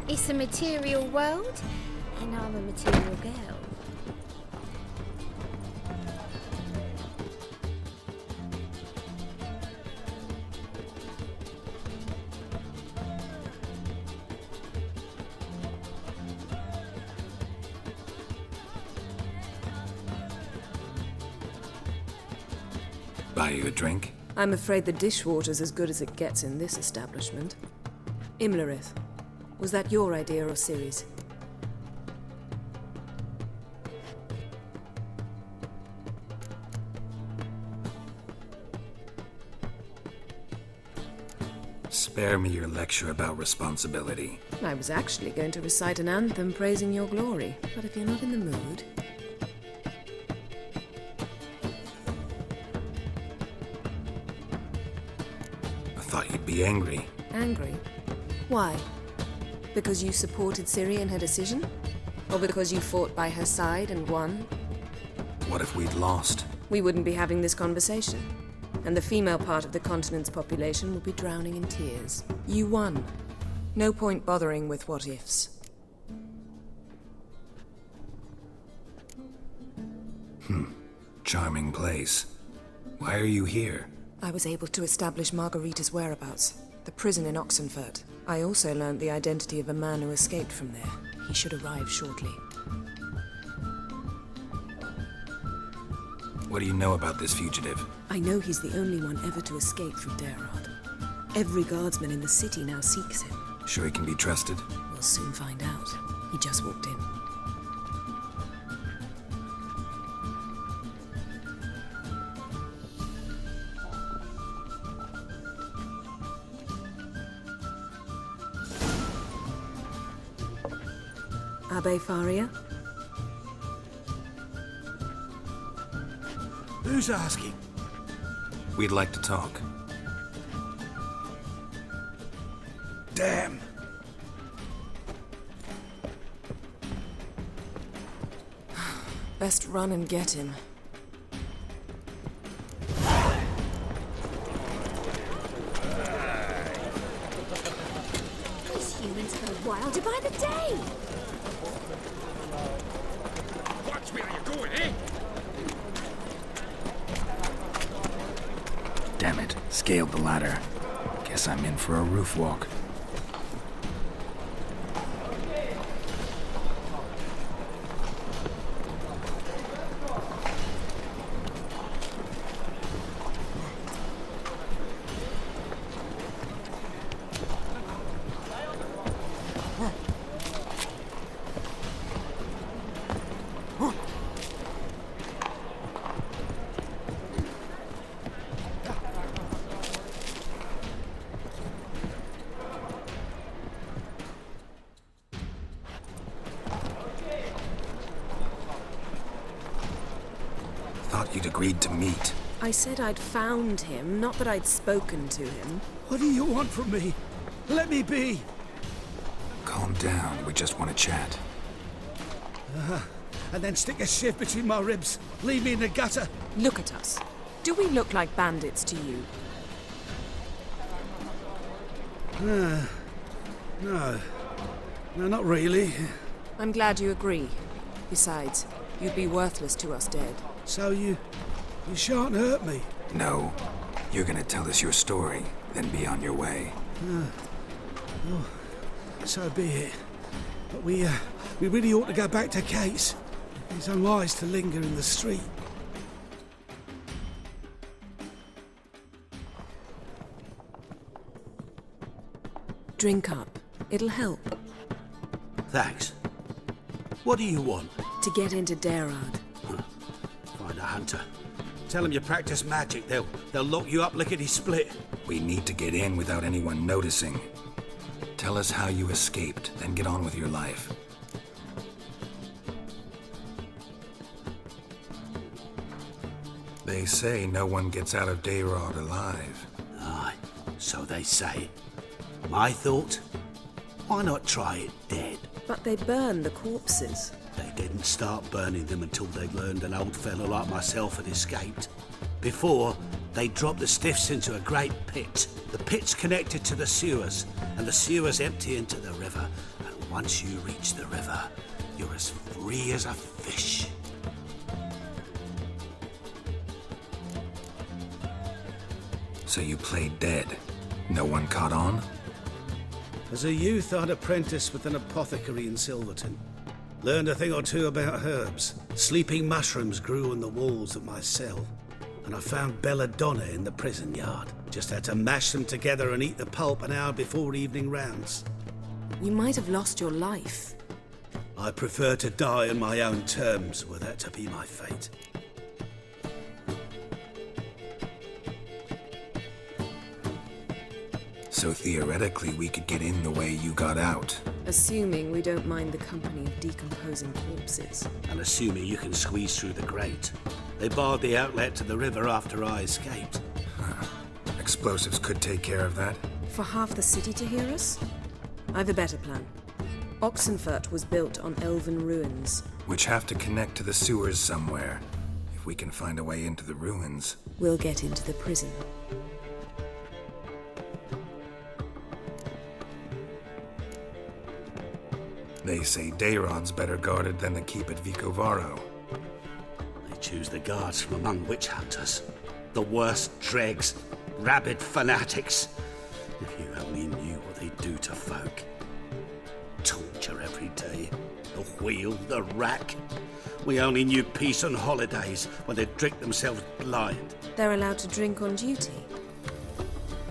It's a material world, and I'm a material girl. Buy you a drink? I'm afraid the dishwater's as good as it gets in this establishment. Imlerith, was that your idea or Ciri's? Spare me your lecture about responsibility. I was actually going to recite an anthem praising your glory, but if you're not in the mood... I thought you'd be angry. Angry? Why? Because you supported Ciri in her decision? Or because you fought by her side and won? What if we'd lost? We wouldn't be having this conversation. And the female part of the continent's population would be drowning in tears. You won. No point bothering with what-ifs. Charming place. Why are you here? I was able to establish Margarita's whereabouts. The prison in Oxenfurt. I also learned the identity of a man who escaped from there. He should arrive shortly. What do you know about this fugitive? I know he's the only one ever to escape from Derard. Every guardsman in the city now seeks him. Sure he can be trusted? We'll soon find out. He just walked in. Abbe Faria? Who's asking? We'd like to talk. Damn. Best run and get him. These humans go wilder by the day. Watch where you're going, eh? Damn it. Scaled the ladder. Guess I'm in for a roof walk. Thought you'd agreed to meet. I said I'd found him, not that I'd spoken to him. What do you want from me? Let me be. Calm down. We just want to chat. And then stick a shiv between my ribs. Leave me in the gutter. Look at us. Do we look like bandits to you? No. No, not really. I'm glad you agree. Besides, you'd be worthless to us dead. So you shan't hurt me. No. You're gonna tell us your story, then be on your way. So be it. But we really ought to go back to Kate's. It's unwise to linger in the street. Drink up. It'll help. Thanks. What do you want? To get into Derard. Find a hunter. Tell them you practice magic. They'll lock you up lickety-split. We need to get in without anyone noticing. Tell us how you escaped, then get on with your life. They say no one gets out of Derard alive. Aye, so they say. My thought? Why not try it dead? But they burn the corpses. They didn't start burning them until they'd learned an old fellow like myself had escaped. Before, They drop the stiffs into a great pit. The pit's connected to the sewers, and the sewers empty into the river. And once you reach the river, you're as free as a fish. So you played dead. No one caught on? As a youth, I'd apprenticed with an apothecary in Silverton. Learned a thing or two about herbs. Sleeping mushrooms grew on the walls of my cell. And I found belladonna in the prison yard. Just had to mash them together and eat the pulp an hour before evening rounds. You might have lost your life. I prefer to die on my own terms, were that to be my fate. So theoretically, we could get in the way you got out. Assuming we don't mind the company of decomposing corpses. And assuming you can squeeze through the grate. They barred the outlet to the river after I escaped. Explosives could take care of that. For half the city to hear us? I've a better plan. Oxenfurt was built on elven ruins. Which have to connect to the sewers somewhere. If we can find a way into the ruins. We'll get into the prison. They say Dayrod's better guarded than the keep at Vicovaro. They choose the guards from among witch hunters. The worst dregs, rabid fanatics. If you only knew what they do to folk. Torture every day. The wheel, the rack. We only knew peace on holidays when they'd drink themselves blind. They're allowed to drink on duty.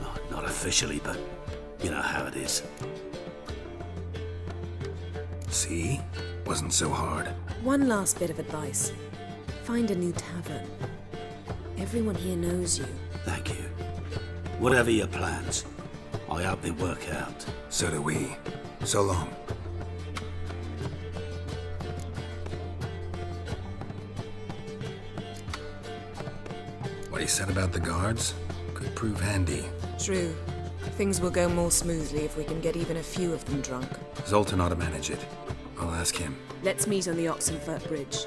Oh, not officially, but you know how it is. See? Wasn't so hard. One last bit of advice. Find a new tavern. Everyone here knows you. Thank you. Whatever your plans, I hope they work out. So do we. So long. What he said about the guards could prove handy. True. Things will go more smoothly if we can get even a few of them drunk. Zoltan ought to manage it. I'll ask him. Let's meet on the Oxenfurt Bridge.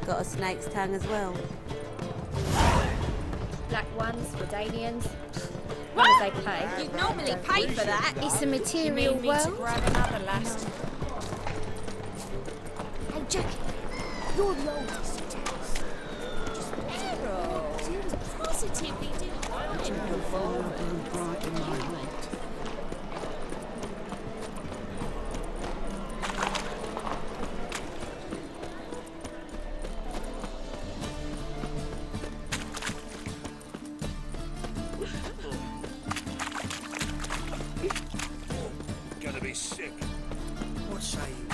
Got a snake's tongue as well. Black ones, Redanians. What do they pay? You'd normally pay for that. It's a material world. grab another last. Hey, Jackie, you're the oldest. Positively do Gonna be sick. What say you?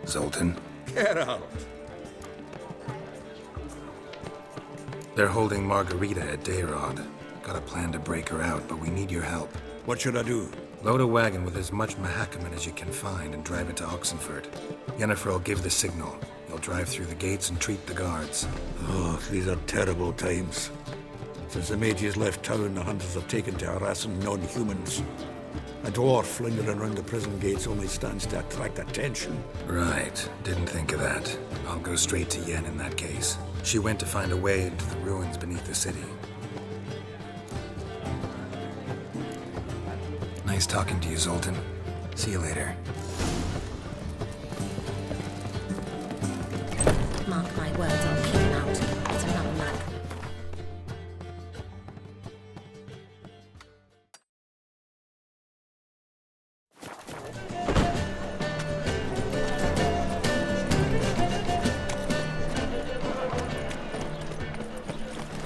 Zoltan? Get out. They're holding Margarita at Dayrod. Got a plan to break her out, but we need your help. What should I do? Load a wagon with as much Mahakaman as you can find and drive it to Oxenfurt. Yennefer will give the signal. You'll drive through the gates and treat the guards. Oh, these are terrible times. Since the mages left town, the hunters have taken to harassing non-humans. A dwarf lingering around the prison gates only stands to attract attention. Right. Didn't think of that. I'll go straight to Yen in that case. She went to find a way into the ruins beneath the city. Nice talking to you, Zoltan. See you later. Mark my words, I'll keep him out. It's another map.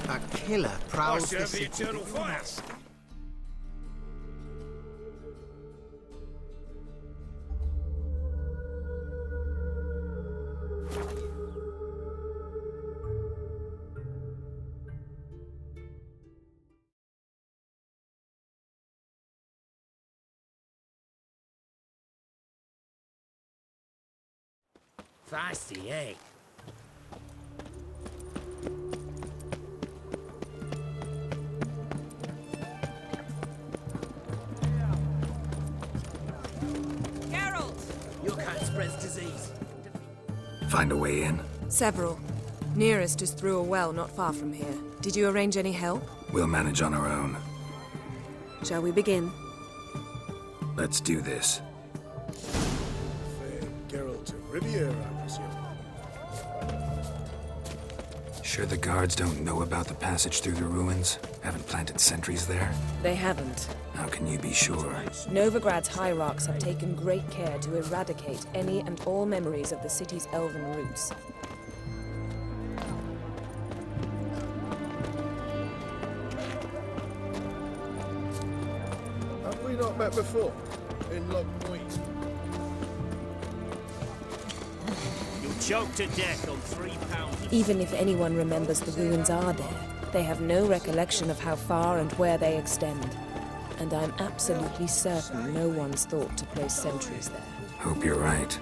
A killer prowls the city. eternal fire. Feisty, eh? Your kind spreads disease. Find a way in? Several. Nearest is through a well not far from here. Did you arrange any help? We'll manage on our own. Shall we begin? Let's do this. Geralt of Riviera, I presume. Sure the guards don't know about the passage through the ruins? Haven't planted sentries there? They haven't. How can you be sure? Novigrad's hierarchs have taken great care to eradicate any and all memories of the city's elven roots. Have we not met before? In Loch Muir? You'll choke to death on 3 pounds. Even if anyone remembers the ruins are there, they have no recollection of how far and where they extend. And I'm absolutely certain no one's thought to place sentries there. Hope you're right.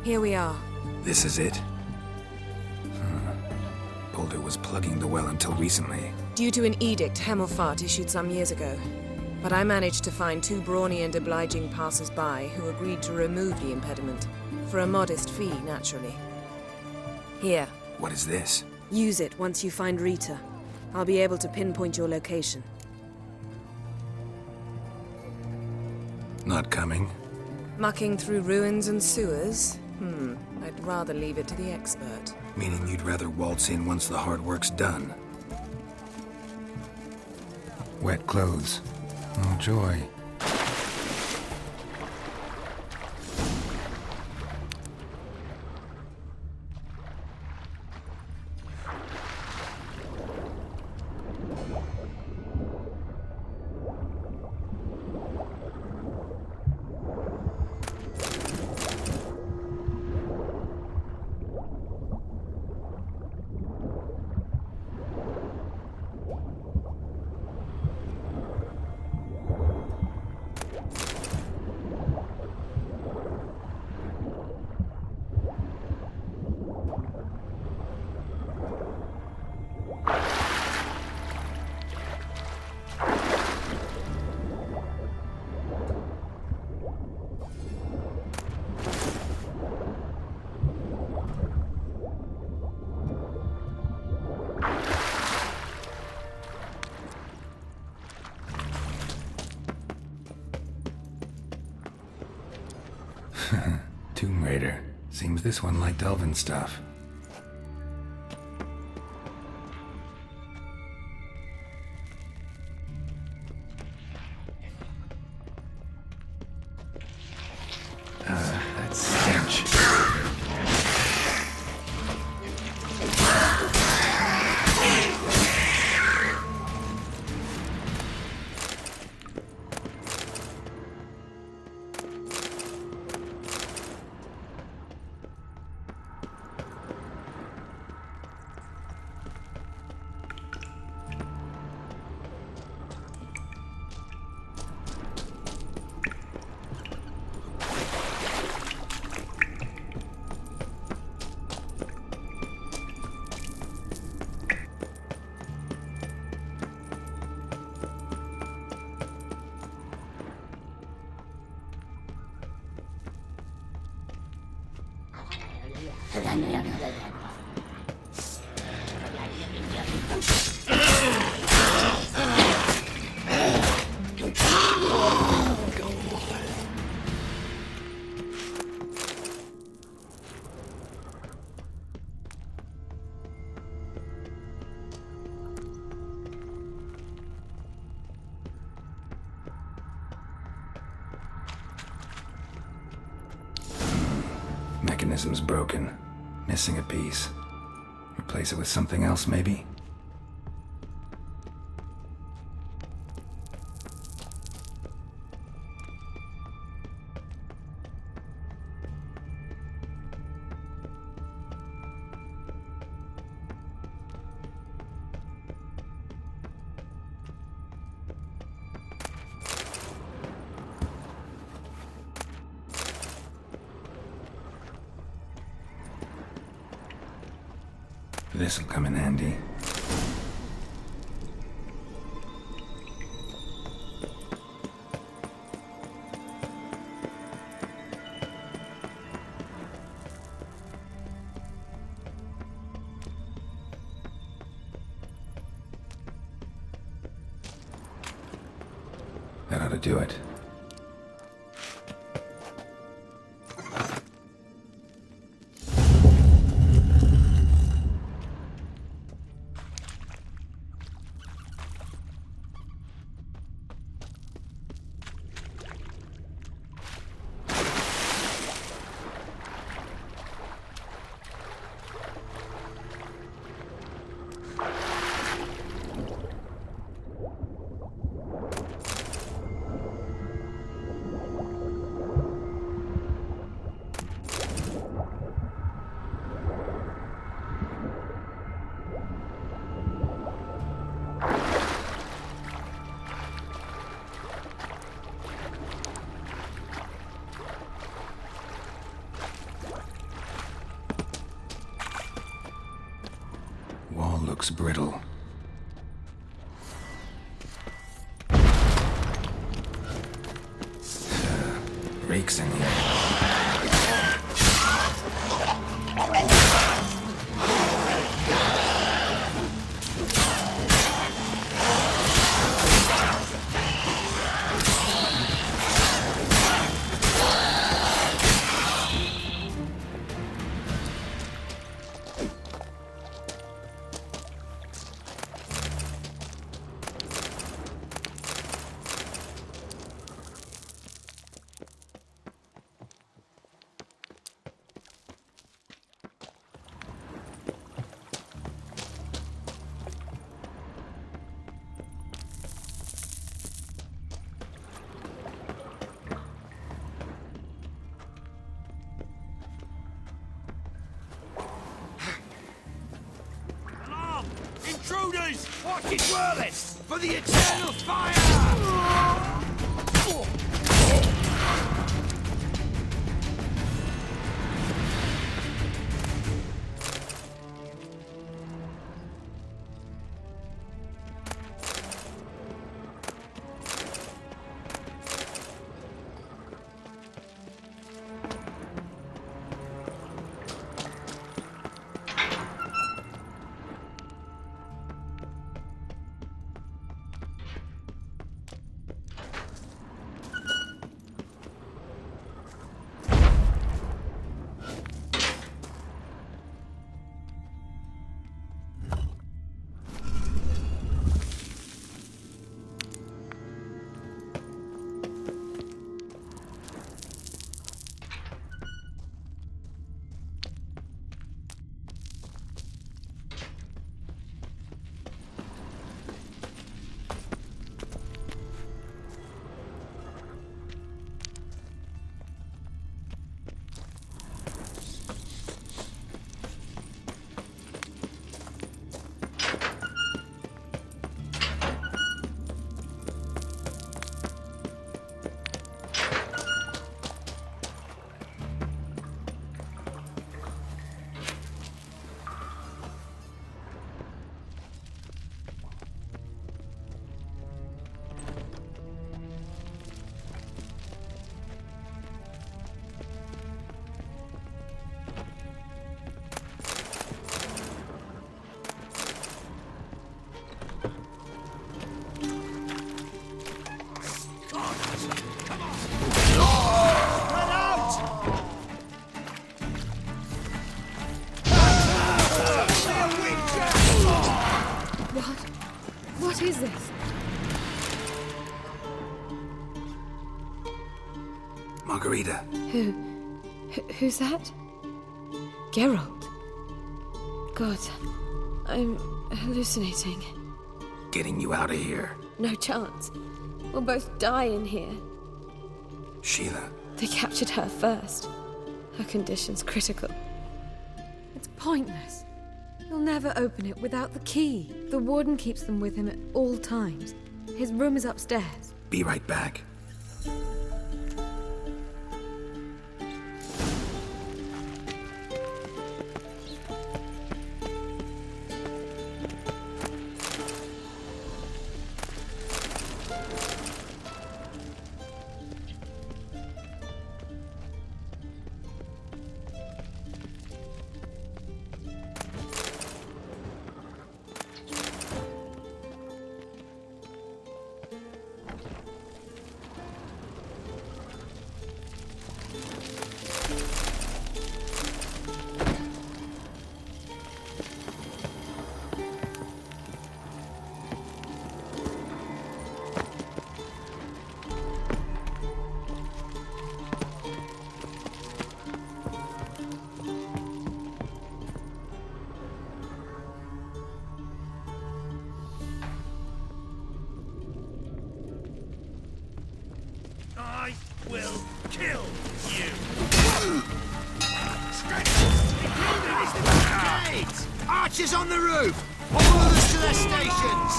Here we are. This is it? Boulder was plugging the well until recently. Due to an edict Hemmelfart issued some years ago. But I managed to find 2 brawny and obliging passers-by who agreed to remove the impediment. For a modest fee, naturally. Here, What is this? use it once you find Rita. I'll be able to pinpoint your location. Not coming? Mucking through ruins and sewers? I'd rather leave it to the expert. Meaning you'd rather waltz in once the hard work's done. Wet clothes. Oh, joy. Tomb Raider. Seems this one liked elven stuff. That stench. Mechanism's broken. Missing a piece. Replace it with something else, maybe? This'll come in handy. That ought to do it. Wall looks brittle. Rakes in here. Intruders! What is worthless? For the eternal fire! What is this? Margarita. Who's that? Geralt. God, I'm hallucinating. Getting you out of here. No chance. We'll both die in here. Sheila. They captured her first. Her condition's critical. It's pointless. He'll never open it without the key. The warden keeps them with him at all times. His room is upstairs. Be right back. I will kill you. Gate! Archers on the roof! All others to their stations!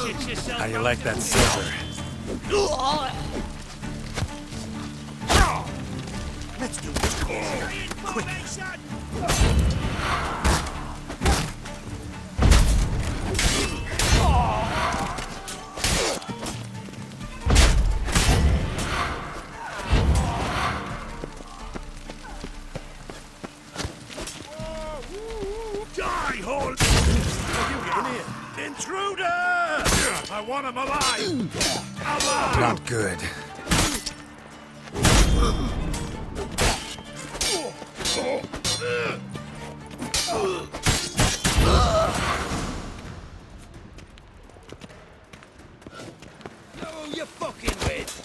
Get yourself How you like that silver? Let's do this. quick. Die, hole! What are you getting here? Intruder! I want him alive! Alive! Not good. Who you fucking with?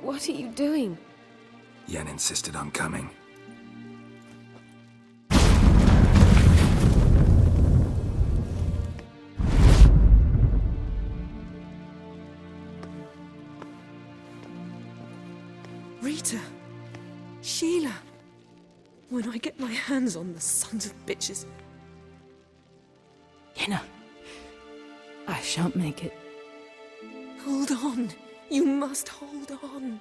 What are you doing? Yen insisted on coming. Rita! Sheila! When I get my hands on the sons of bitches... Yenna, I shan't make it. Hold on! You must hold on!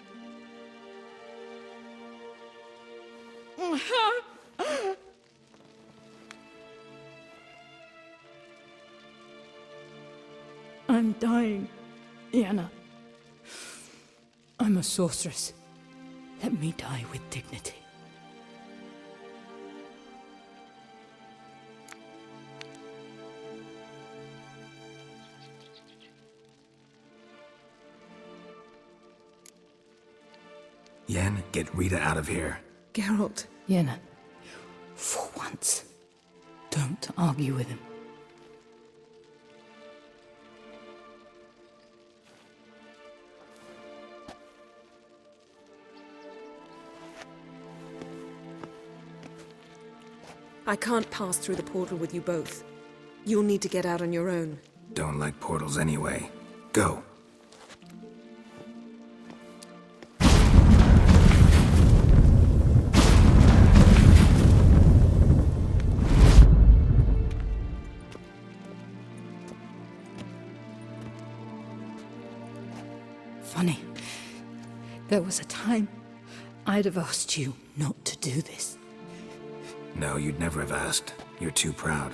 I'm dying, Yenna. I'm a sorceress. Let me die with dignity. Yen, get Rita out of here. Geralt. Yenna, for once, don't argue with him. I can't pass through the portal with you both. You'll need to get out on your own. Don't like portals anyway. Go. Funny. There was a time I'd have asked you not to do this. No, you'd never have asked. You're too proud.